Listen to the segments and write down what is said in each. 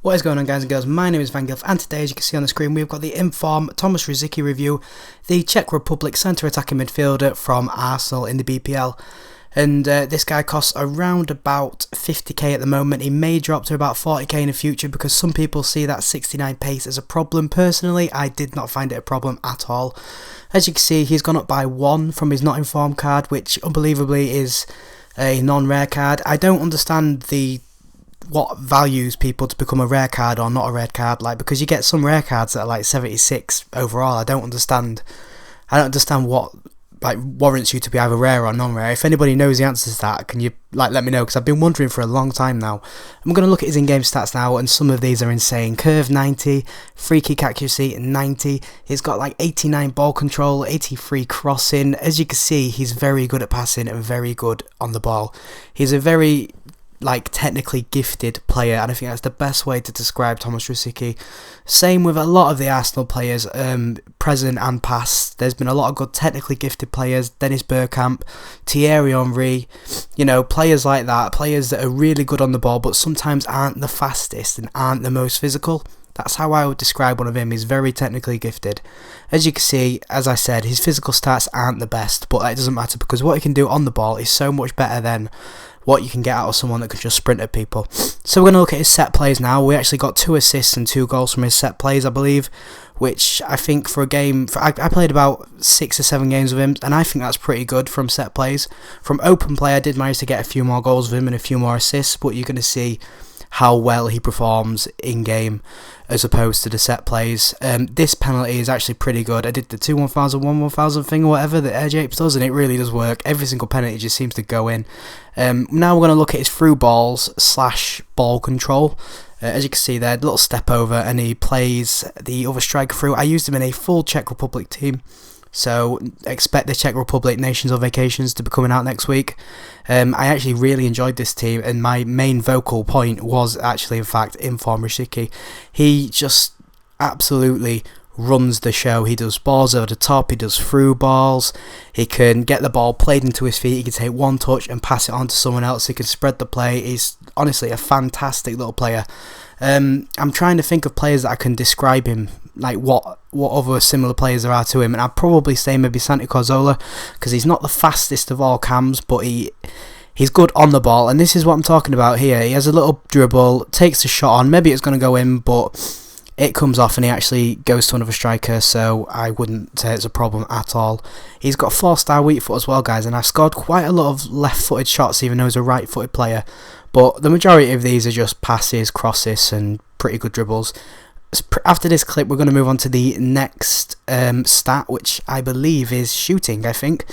What is going on, guys and girls? My name is Van Gilf, and today, as you can see on the screen, we've got the Inform Tomáš Rosický review, the Czech Republic centre attacking midfielder from Arsenal in the BPL. And this guy costs around about 50k at the moment. He may drop to about 40k in the future because some people see that 69 pace as a problem. Personally, I did not find it a problem at all. As you can see, he's gone up by 1 from his not informed card, which unbelievably is a non-rare card. I don't understand what values people to become a rare card or not a rare card, because you get some rare cards that are like 76 overall. I don't understand what warrants you to be either rare or non-rare. If anybody knows the answers to that, can you let me know, because I've been wondering for a long time now. I'm going to look at his in-game stats now, and some of these are insane. Curve 90, free kick accuracy 90, he's got 89 ball control, 83 crossing. As you can see, he's very good at passing and very good on the ball. He's a very technically gifted player, and I think that's the best way to describe Tomáš Rosický. Same with a lot of the Arsenal players, present and past. There's been a lot of good technically gifted players, Dennis Bergkamp, Thierry Henry, players like that, players that are really good on the ball but sometimes aren't the fastest and aren't the most physical. That's how I would describe one of him. He's very technically gifted. As you can see, as I said, his physical stats aren't the best, but that doesn't matter because what he can do on the ball is so much better than what you can get out of someone that can just sprint at people. So we're going to look at his set plays now. We actually got 2 assists and 2 goals from his set plays, I believe, which I think for a game, I played about 6 or 7 games with him, and I think that's pretty good from set plays. From open play, I did manage to get a few more goals with him and a few more assists, but you're going to see how well he performs in-game as opposed to the set plays. This penalty is actually pretty good. I did the 2-1000, 1-1000 thing or whatever that Air Japes does, and it really does work. Every single penalty just seems to go in. Now we're going to look at his through balls / ball control. As you can see there, little step over, and he plays the other striker through. I used him in a full Czech Republic team, so expect the Czech Republic Nations or Vacations to be coming out next week. I actually really enjoyed this team, and my main vocal point was actually, in fact, Inform Rosický. He just absolutely runs the show. He does balls over the top, he does through balls, he can get the ball played into his feet, he can take one touch and pass it on to someone else, he can spread the play. He's honestly a fantastic little player. I'm trying to think of players that I can describe him, what other similar players there are to him, and I'd probably say maybe Santi Cazorla, because he's not the fastest of all cams, but he's good on the ball, and this is what I'm talking about here. He has a little dribble, takes a shot on, maybe it's going to go in, but it comes off and he actually goes to another striker, so I wouldn't say it's a problem at all. He's got 4-star weak foot as well, guys, and I've scored quite a lot of left-footed shots even though he's a right-footed player, but the majority of these are just passes, crosses and pretty good dribbles. After this clip, we're going to move on to the next stat, which I believe is shooting, I think.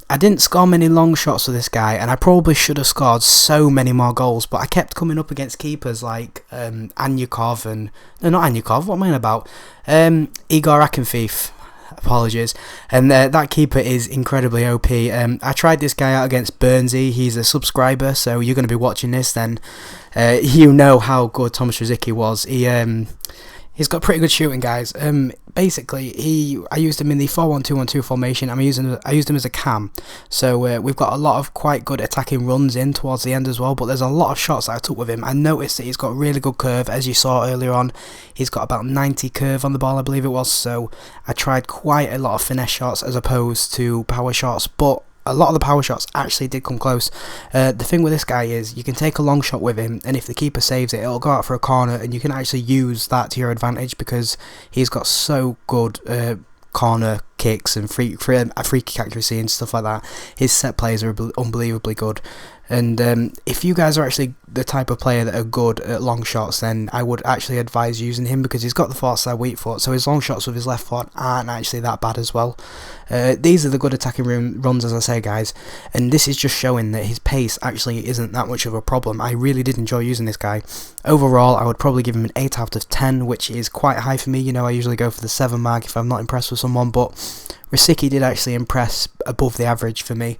I didn't score many long shots with this guy, and I probably should have scored so many more goals, but I kept coming up against keepers like Anyukov and... No, not Anyukov, what am I on about? Igor Akinfeev. Apologies. And that keeper is incredibly OP. I tried this guy out against Burnsy. He's a subscriber, so you're going to be watching this, then you know how good Tomáš Rosický was. He's got pretty good shooting, guys. Basically, I used him in the 4-1-2-1-2 formation. I used him as a cam. So we've got a lot of quite good attacking runs in towards the end as well. But there's a lot of shots that I took with him. I noticed that he's got really good curve, as you saw earlier on. He's got about 90 curve on the ball, I believe it was. So I tried quite a lot of finesse shots as opposed to power shots. But a lot of the power shots actually did come close. The thing with this guy is you can take a long shot with him, and if the keeper saves it, it'll go out for a corner, and you can actually use that to your advantage because he's got so good corner kicks and free kick accuracy and stuff like that. His set plays are unbelievably good. And if you guys are actually the type of player that are good at long shots, then I would actually advise using him because he's got the 4-star weak foot, so his long shots with his left foot aren't actually that bad as well. These are the good attacking runs, as I say, guys, and this is just showing that his pace actually isn't that much of a problem. I really did enjoy using this guy. Overall, I would probably give him an 8 out of 10, which is quite high for me. I usually go for the 7 mark if I'm not impressed with someone, but Rosický did actually impress above the average for me.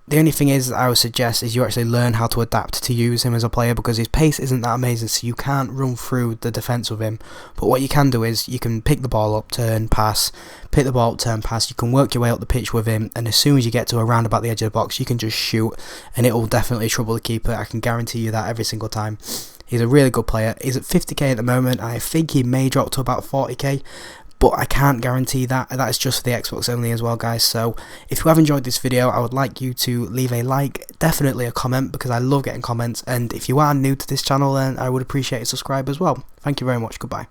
The only thing is that I would suggest is you actually learn how to adapt to use him as a player, because his pace isn't that amazing, so you can't run through the defence with him. But what you can do is you can pick the ball up, turn, pass, pick the ball up, turn, pass. You can work your way up the pitch with him, and as soon as you get to around about the edge of the box, you can just shoot, and it will definitely trouble the keeper. I can guarantee you that every single time. He's a really good player. He's at 50k at the moment. I think he may drop to about 40k, but I can't guarantee that. That is just for the Xbox only as well, guys. So if you have enjoyed this video, I would like you to leave a like, definitely a comment, because I love getting comments. And if you are new to this channel, then I would appreciate a subscribe as well. Thank you very much. Goodbye.